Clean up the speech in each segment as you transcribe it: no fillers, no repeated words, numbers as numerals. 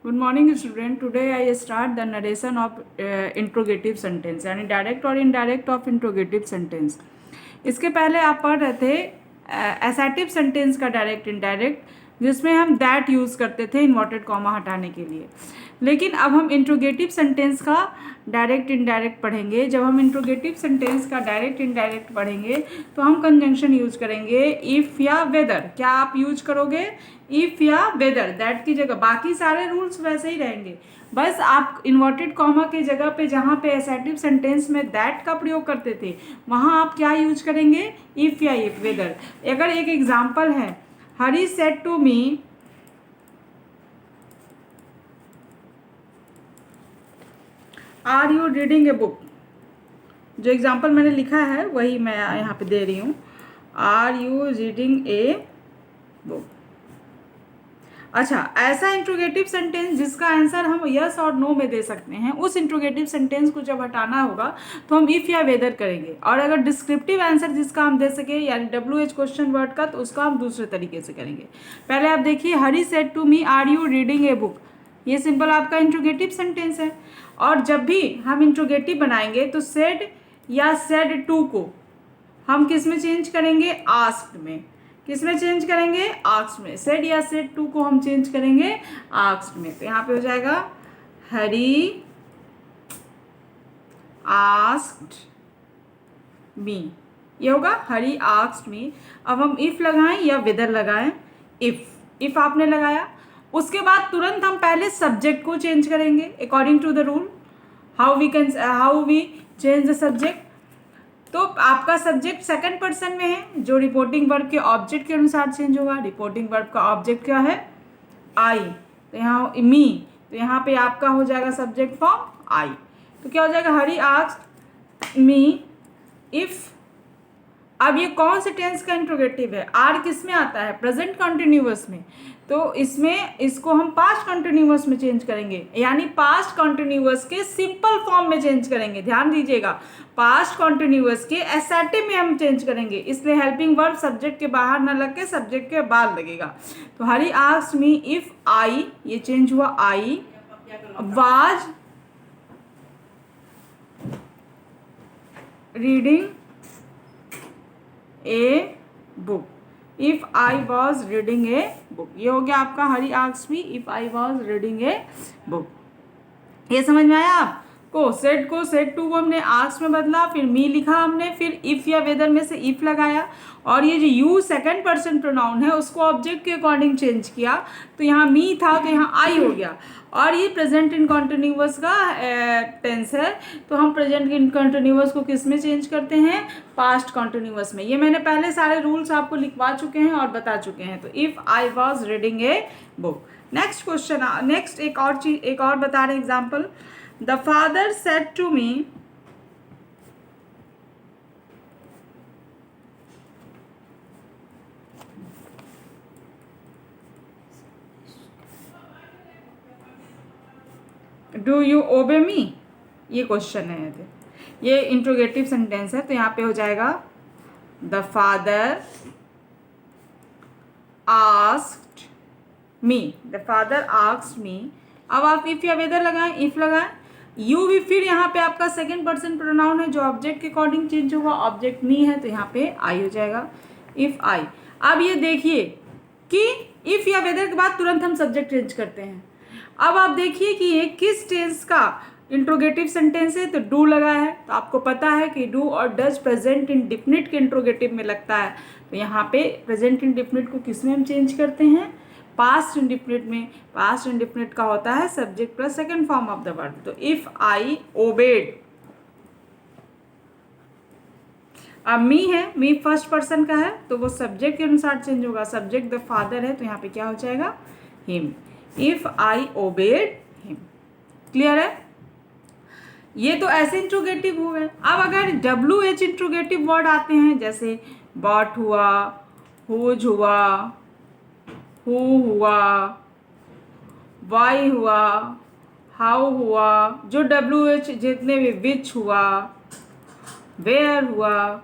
Good morning student. Today I start the narration of interrogative sentence, यानी direct और indirect of interrogative sentence. इसके पहले आप पढ़ रहे थे एसेटिव सेंटेंस का डायरेक्ट इनडायरेक्ट, जिसमें हम दैट यूज़ करते थे इन्वर्टेड कॉमा हटाने के लिए। लेकिन अब हम इंट्रोगेटिव सेंटेंस का डायरेक्ट इनडायरेक्ट पढ़ेंगे। जब हम इंट्रोगेटिव सेंटेंस का डायरेक्ट इनडायरेक्ट पढ़ेंगे तो हम कंजंक्शन यूज करेंगे इफ़ या वेदर। क्या आप यूज करोगे? इफ़ या वेदर, दैट की जगह। बाकी सारे रूल्स वैसे ही रहेंगे, बस आप इन्वर्टेड कॉमा के जगह पे जहाँ पे एसेटिव सेंटेंस में दैट का प्रयोग करते थे वहाँ आप क्या यूज करेंगे? इफ़ या इफ वेदर। अगर एक एग्जाम्पल है, Hari said to me, are you reading a book. जो एग्जाम्पल मैंने लिखा है वही मैं यहाँ पे दे रही हूँ। Are you reading a book. अच्छा, ऐसा इंट्रोगेटिव सेंटेंस जिसका आंसर हम यस और नो में दे सकते हैं, उस इंट्रोगेटिव सेंटेंस को जब हटाना होगा तो हम इफ़ या वेदर करेंगे। और अगर डिस्क्रिप्टिव आंसर जिसका हम दे सके, यानी WH क्वेश्चन वर्ड का, तो उसका हम दूसरे तरीके से करेंगे। पहले आप देखिए, Hari said to me are you reading a book. ये सिंपल आपका इंट्रोगेटिव सेंटेंस है। और जब भी हम इंट्रोगेटिव बनाएंगे तो सेड या सेड टू को हम किस में चेंज करेंगे? आस्क्ड में। किस में चेंज करेंगे? आस्क्ड में। सेड या सेड टू को हम चेंज करेंगे आस्क्ड में। तो यहाँ पे हो जाएगा हरी आस्क्ड मी। ये होगा हरी आस्क्ड मी। अब हम इफ लगाएं या वेदर लगाएं? इफ आपने लगाया, उसके बाद तुरंत हम पहले सब्जेक्ट को चेंज करेंगे according to the rule. How we change the subject. तो आपका सब्जेक्ट सेकंड पर्सन में है, जो रिपोर्टिंग वर्ब के ऑब्जेक्ट के अनुसार चेंज होगा। रिपोर्टिंग वर्ब का ऑब्जेक्ट क्या है? आई। तो यहाँ मी, तो यहाँ पे आपका हो जाएगा सब्जेक्ट फॉर्म आई। तो क्या हो जाएगा? हरी आस्क्ड मी इफ। अब ये कौन से टेंस का इंट्रोगेटिव है? आर किस में आता है? प्रेजेंट कंटिन्यूअस में। तो इसमें इसको हम पास्ट कंटिन्यूअस में चेंज करेंगे, यानी पास्ट कंटिन्यूअस के सिंपल फॉर्म में चेंज करेंगे। ध्यान दीजिएगा, पास्ट कंटिन्यूअस के एसएटिव में हम चेंज करेंगे, इसलिए हेल्पिंग वर्ब सब्जेक्ट के बाहर न लग के सब्जेक्ट के बाद लगेगा। तो हरी आस्क्ड मी इफ आई, ये चेंज हुआ I was reading a book. If I was reading a book, ये हो गया आपका Hari asked me if I was reading a book. ये समझ में आया आपको? सेड को सेड टू को हमने आस्क्ड में बदला, फिर मी लिखा हमने, फिर इफ या वेदर में से इफ लगाया, और ये जो यू सेकंड पर्सन प्रोनाउन है उसको ऑब्जेक्ट के अकॉर्डिंग चेंज किया। तो यहाँ मी था तो यहाँ आई हो गया। और ये प्रेजेंट इन कॉन्टिन्यूअस का टेंस है, तो हम प्रेजेंट इन कॉन्टिन्यूअस को किस में चेंज करते हैं? पास्ट कॉन्टिन्यूअस में। ये मैंने पहले सारे रूल्स आपको लिखवा चुके हैं और बता चुके हैं। तो if I was reading a book. Next question, next एक और चीज, एक और बता रहे example. The father said to me, do you obey me. ये क्वेश्चन है, ये इंट्रोगेटिव सेंटेंस है। तो यहाँ पे हो जाएगा the father asked me. The father asked me. अब आप इफ या वेदर लगाएं, इफ लगाएं, यू भी फिर यहाँ पे आपका सेकंड पर्सन प्रोनाउन है जो ऑब्जेक्ट के अकॉर्डिंग चेंज होगा। ऑब्जेक्ट मी है तो यहाँ पे आई हो जाएगा, इफ आई। अब ये देखिए कि इफ या वेदर के बाद तुरंत हम सब्जेक्ट चेंज करते हैं। अब आप देखिए कि ये किस टेंस का इंट्रोगेटिव सेंटेंस है। तो डू लगा है, तो आपको पता है कि डू और डज प्रेजेंट इंडिफिनिट के इंट्रोगेटिव में लगता है। तो यहाँ पे प्रेजेंट इंडिफिनिट को किस में हम चेंज करते हैं? पास्ट इंडिफिनिट में। पास्ट इंडिफिनिट का होता है subject plus second form of the verb. तो इफ आई ओबेड। अब मी है, मी फर्स्ट पर्सन का है तो वो सब्जेक्ट के अनुसार चेंज होगा। सब्जेक्ट द फादर है तो यहाँ पे क्या हो जाएगा? Him. If I obeyed him. Clear है? ये तो ऐसे इंट्रोगेटिव हो गए। अब अगर WH इंट्रोगेटिव वर्ड आते हैं, जैसे बॉट हुआ, हुज हुआ, हु हुआ, वाई हुआ, हाउ हुआ, जो WH जितने भी विच हुआ, वेयर हुआ,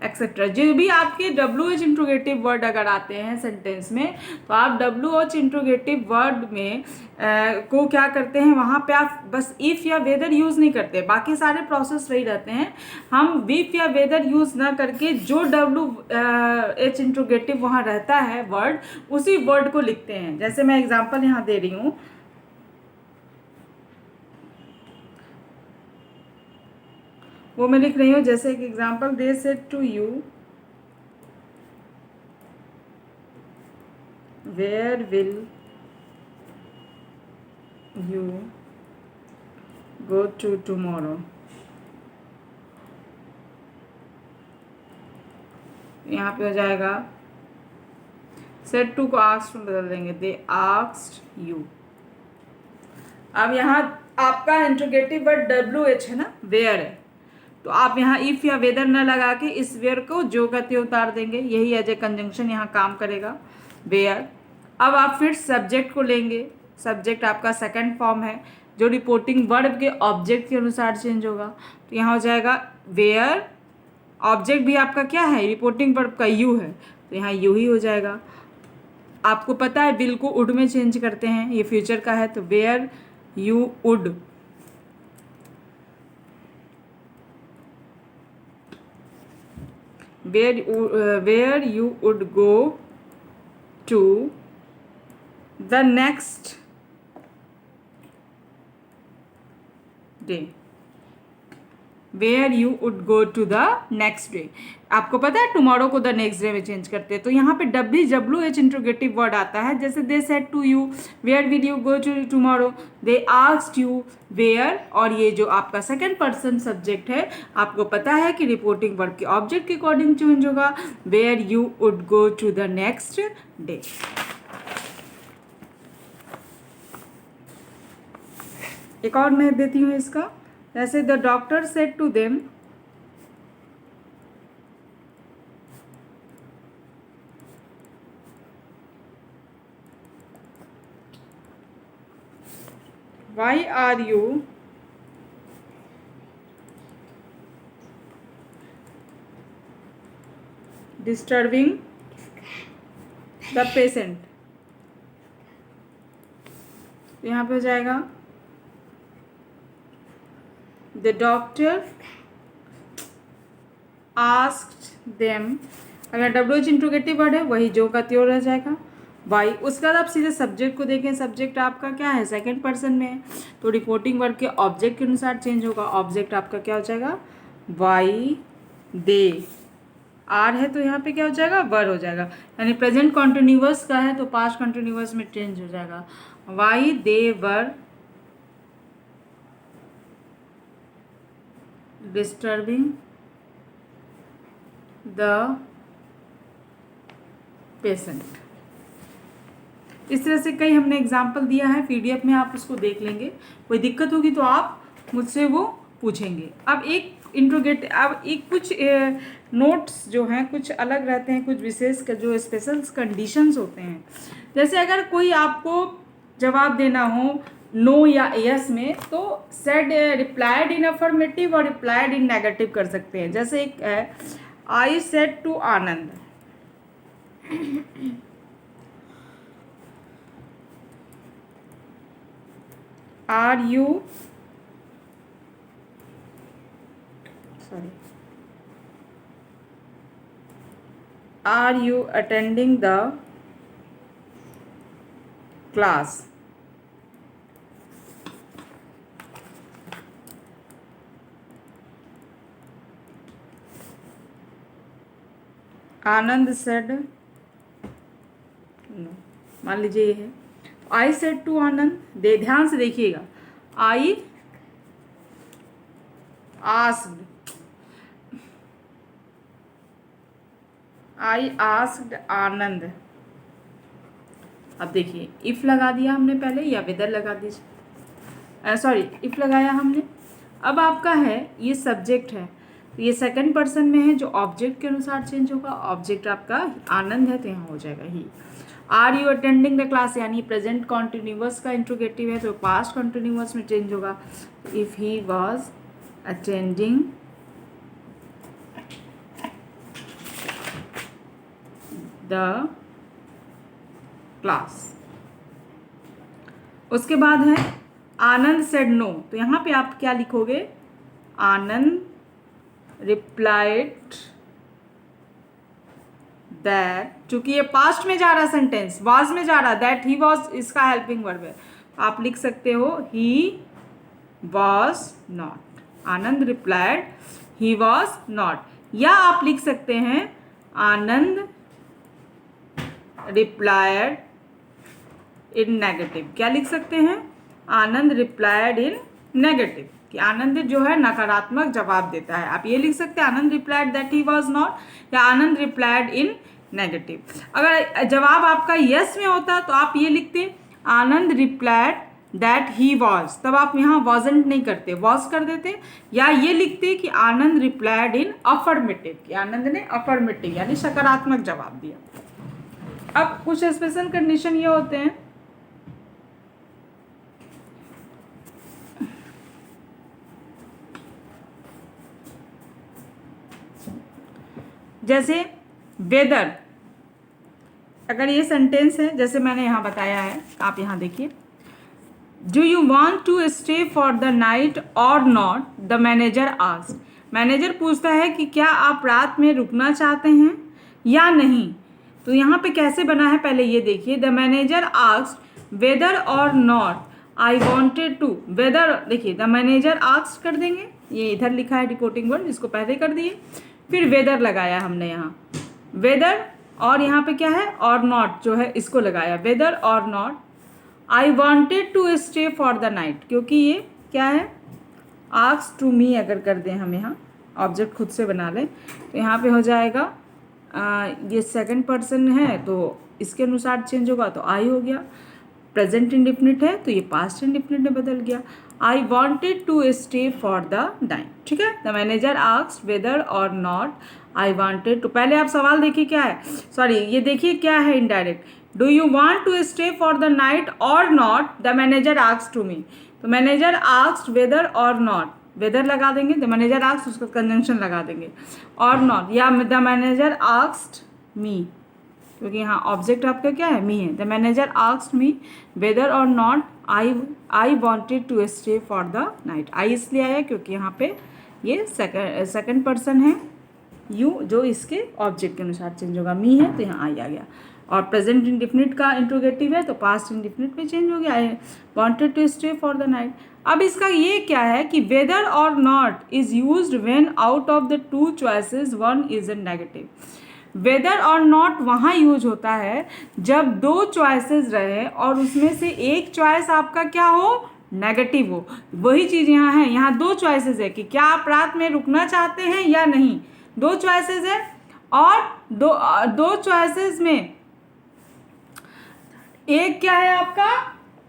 एक्सेट्रा। जो भी आपके डब्ल्यू एच इंट्रोगेटिव वर्ड अगर आते हैं सेंटेंस में, तो आप डब्ल्यू एच इंट्रोगेटिव वर्ड में को क्या करते हैं, वहाँ पे आप बस इफ़ या वेदर यूज़ नहीं करते, बाकी सारे प्रोसेस वही रहते हैं। हम विफ या वेदर यूज़ ना करके जो डब्ल्यू एच इंट्रोगेटिव वहाँ रहता है वर्ड, उसी वर्ड को लिखते हैं। जैसे मैं एग्जांपल यहाँ दे रही हूँ, वो मैं लिख रही हूँ। जैसे एक example, they said to you where will you go to tomorrow. यहाँ पे हो जाएगा सेड टू को आस्क्ड में बदल देंगे, दे आस्क्ड यू। अब यहाँ आपका इंट्रोगेटिव वर्ड डब्ल्यू एच है ना, वेयर है, तो आप यहाँ इफ़ या वेदर न लगा के इस वेयर को जो का त्यों उतार देंगे। यही एज ए कंजंक्शन यहाँ काम करेगा, वेयर। अब आप फिर सब्जेक्ट को लेंगे। सब्जेक्ट आपका सेकंड फॉर्म है, जो रिपोर्टिंग वर्ब के ऑब्जेक्ट के अनुसार चेंज होगा। तो यहाँ हो जाएगा वेयर, ऑब्जेक्ट भी आपका क्या है, रिपोर्टिंग वर्ब का यू है, तो यहाँ यू ही हो जाएगा। आपको पता है विल को उड में चेंज करते हैं, ये फ्यूचर का है, तो वेयर यू उड। where you would go to the next day, where you would go to the next day। आपको पता है टुमारो को द नेक्स्ट डे में चेंज करते हैं। तो यहाँ पे डब्ल्यू एच इंट्रोगेटिव वर्ड आता है, जैसे they said to you where will you go to tomorrow, they asked you where. और ये जो आपका सेकंड पर्सन सब्जेक्ट है, आपको पता है कि रिपोर्टिंग वर्ड के ऑब्जेक्ट के अकॉर्डिंग चेंज होगा, where you would go to the next day. एक और मैं देती हूँ इसका, जैसे the doctor said to them why are you disturbing the patient। यहाँ पे हो जाएगा the doctor asked them। अगर डब्ल्यू एच इंट्रोगेटिव वर्ड है, वही जो का त्यों रह जाएगा, वाई। उसके बाद आप सीधे सब्जेक्ट को देखें, सब्जेक्ट आपका क्या है, सेकंड पर्सन में है, तो रिपोर्टिंग वर्ड के ऑब्जेक्ट के अनुसार चेंज होगा। ऑब्जेक्ट आपका क्या हो जाएगा, वाई दे। आर है तो यहाँ पे क्या हो जाएगा, वर हो जाएगा। यानी प्रेजेंट कॉन्टिन्यूअस का है तो पास्ट कॉन्टिन्यूअस में चेंज हो जाएगा, why they were disturbing the patient. इस तरह से कई हमने एग्जाम्पल दिया है, पीडीएफ में आप उसको देख लेंगे। कोई दिक्कत होगी तो आप मुझसे वो पूछेंगे। अब एक कुछ नोट्स जो हैं कुछ अलग रहते हैं, कुछ विशेष जो स्पेशल कंडीशंस होते हैं। जैसे अगर कोई आपको जवाब देना हो नो या यस में, तो सेड रिप्लाइड इन अफर्मेटिव और रिप्लाइड इन नेगेटिव कर सकते हैं। जैसे एक है, I said to Anand, are you attending the class. Anand said no, मान लीजिए ये है, आई सेड टू आनंद, दे ध्यान से देखिएगा, आई आस्क्ड आनंद। अब देखिए इफ लगा दिया हमने पहले, या वेदर लगा दीजिए, सॉरी इफ लगाया हमने। अब आपका है ये सब्जेक्ट है, तो ये सेकंड पर्सन में है, जो ऑब्जेक्ट के अनुसार चेंज होगा। ऑब्जेक्ट आपका आनंद है, तो यहाँ हो जाएगा ही। Are you attending the class, यानी प्रेजेंट कॉन्टिन्यूअस का इंट्रोगेटिव है, तो पास्ट कॉन्टिन्यूअस में चेंज होगा। If he was attending the class. उसके बाद है आनंद सेड नो, तो यहाँ पे आप क्या लिखोगे, आनंद रिप्लाइड दैट, चूंकि ये पास्ट में जा रहा सेंटेंस, वाज में जा रहा, दैट ही वॉज इसका हेल्पिंग वर्ब है, आप लिख सकते हो ही was not. Anand replied he was not, या आप लिख सकते हैं आनंद रिप्लाइड इन नेगेटिव। क्या लिख सकते हैं, आनंद रिप्लाइड इन नेगेटिव, कि आनंद जो है नकारात्मक जवाब देता है। आप ये लिख सकते हैं Anand replied that he was not, या आनंद रिप्लाइड इन नेगेटिव। अगर जवाब आपका यस में होता तो आप ये लिखते आनंद रिप्लाइड दैट ही वॉज, तब आप यहाँ वॉजंट नहीं करते, वॉज कर देते, या ये लिखते कि आनंद रिप्लाइड इन अफर्मेटिव, कि आनंद ने अफर्मेटिव यानी सकारात्मक जवाब दिया। अब कुछ स्पेशल कंडीशन ये होते हैं, जैसे वेदर, अगर ये सेंटेंस है जैसे मैंने यहाँ बताया है, आप यहाँ देखिए, do you want to stay for the night or not, the manager asked. Manager पूछता है कि क्या आप रात में रुकना चाहते हैं या नहीं। तो यहाँ पे कैसे बना है पहले ये देखिए, the manager asked whether or not I wanted to. Whether देखिए, द मैनेजर आस्क्ड कर देंगे, ये इधर लिखा है डिकोटिंग वर्ड, इसको पहले कर दिए, फिर वेदर लगाया हमने यहाँ, वेदर, और यहाँ पे क्या है और नॉट जो है इसको लगाया, whether or not I wanted to stay for the night, क्योंकि ये क्या है आस्क टू मी, अगर कर दें हम यहाँ ऑब्जेक्ट खुद से बना लें तो यहाँ पे हो जाएगा ये सेकंड पर्सन है तो इसके अनुसार चेंज होगा, तो आई हो गया। प्रेजेंट इंडिफिनिट है तो ये पास्ट इंडिफिनिट में बदल गया, I wanted to stay for the night. ठीक है, the manager asked whether or not I wanted to. पहले आप सवाल देखिए क्या है, सॉरी ये देखिए क्या है indirect, do you want to stay for the night or not, the manager asked to me. तो manager asked whether or not, whether लगा देंगे, द मैनेजर आस्क्ड उसका कंजंक्शन लगा देंगे, और नॉट, या द मैनेजर आस्क्ड मी, क्योंकि यहाँ ऑब्जेक्ट आपका क्या है मी है, the manager asked me whether or not I wanted to stay for the night. I इसलिए आया क्योंकि यहाँ पे ये सेकंड पर्सन है यू, जो इसके ऑब्जेक्ट के अनुसार चेंज होगा, मी है तो यहाँ आई आ गया, और प्रेजेंट इंडिफिनिट का इंट्रोगेटिव है तो पास्ट इंडिफिनिट में चेंज हो गया, I wanted to stay for the night. अब इसका ये क्या है कि whether or not is used when out of the two choices one is in negative. Whether or not वहाँ यूज होता है जब दो चॉइसेस रहे और उसमें से एक चॉइस आपका क्या हो, नेगेटिव हो। वही चीज़ यहाँ है, यहाँ दो चॉइसेस है कि क्या आप रात में रुकना चाहते हैं या नहीं, दो चॉइसेस है, और दो चॉइसेस में एक क्या है आपका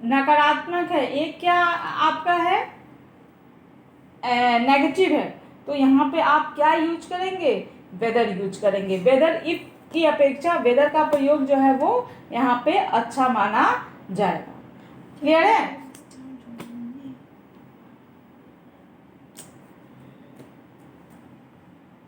नकारात्मक है, एक क्या आपका है नेगेटिव है, तो यहाँ पे आप क्या यूज करेंगे, वेदर यूज करेंगे। वेदर इफ की अपेक्षा वेदर का प्रयोग जो है वो यहाँ पे अच्छा माना जाएगा। क्लियर है।